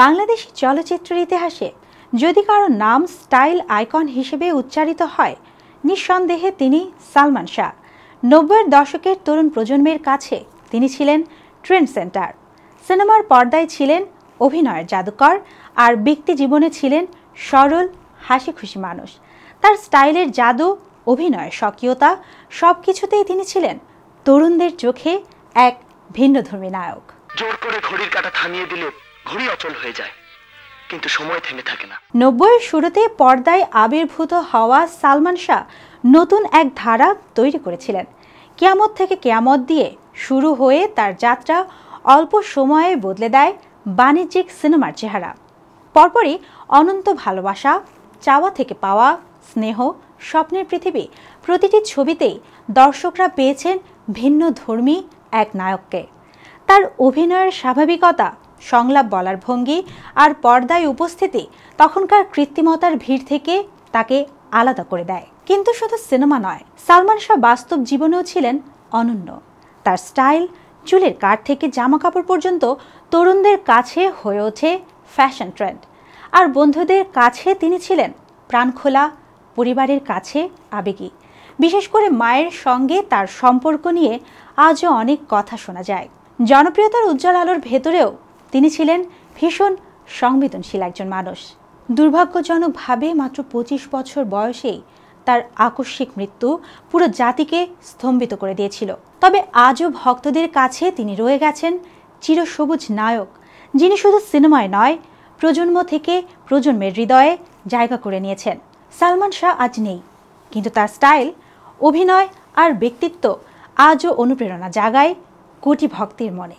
বাংলাদেশি চলচ্চিত্রের ইতিহাসে যদি কারো নাম স্টাইল আইকন হিসেবে উচ্চারিত হয়, নিঃসন্দেহে তিনি সালমান শাহ। ৯০-এর দশকের তরুণ প্রজন্মের কাছে তিনি ছিলেন ট্রেন্ড সেন্টার। সিনেমার পর্দায় ছিলেন অভিনয়ের জাদুকর, আর ব্যক্তি জীবনে ছিলেন সরল হাসি খুশি মানুষ। তার স্টাইলের জাদু, অভিনয়ের স্বকীয়তা, সব কিছুতেই তিনি ছিলেন তরুণদের চোখে এক ভিন্নধর্মী নায়ক। জোর করে ঘড়ির কাঁটা থামিয়ে দিলে ঘড়ি অচল হয়ে যায়, কিন্তু সময় থেমে থাকে না। ৯০-এর শুরুতে পর্দায় আবির্ভূত হওয়া সালমান শাহ নতুন এক ধারা তৈরি করেছিলেন। কিয়ামত থেকে কিয়ামত দিয়ে শুরু হয়ে তার যাত্রা অল্প সময়ে বদলে দেয় বাণিজ্যিক সিনেমার চেহারা। পরপরই অনন্ত ভালোবাসা, চাওয়া থেকে পাওয়া, স্নেহ, স্বপ্নের পৃথিবী, প্রতিটি ছবিতেই দর্শকরা পেয়েছেন ভিন্নধর্মী এক নায়ককে। তার অভিনয়ের স্বাভাবিকতা, সংলাপ বলার ভঙ্গি আর পর্দায় উপস্থিতি তখনকার কৃত্রিমতার ভিড় থেকে তাকে আলাদা করে দেয়। কিন্তু শুধু সিনেমা নয়, সালমান শাহ বাস্তব জীবনেও ছিলেন অনন্য। তার স্টাইল, চুলের কাট থেকে জামা কাপড় পর্যন্ত তরুণদের কাছে হয়ে ওঠে ফ্যাশন ট্রেন্ড। আর বন্ধুদের কাছে তিনি ছিলেন প্রাণখোলা, পরিবারের কাছে আবেগী। বিশেষ করে মায়ের সঙ্গে তার সম্পর্ক নিয়ে আজও অনেক কথা শোনা যায়। জনপ্রিয়তার উজ্জ্বল আলোর ভেতরেও তিনি ছিলেন ভীষণ সংবেদনশীল একজন মানুষ। দুর্ভাগ্যজনকভাবে মাত্র ২৫ বছর বয়সেই তার আকস্মিক মৃত্যু পুরো জাতিকে স্তম্ভিত করে দিয়েছিল। তবে আজও ভক্তদের কাছে তিনি রয়ে গেছেন চিরসবুজ নায়ক, যিনি শুধু সিনেমায় নয়, প্রজন্ম থেকে প্রজন্মের হৃদয়ে জায়গা করে নিয়েছেন। সালমান শাহ আজ নেই, কিন্তু তার স্টাইল, অভিনয় আর ব্যক্তিত্ব আজও অনুপ্রেরণা জাগায় কোটি ভক্তের মনে।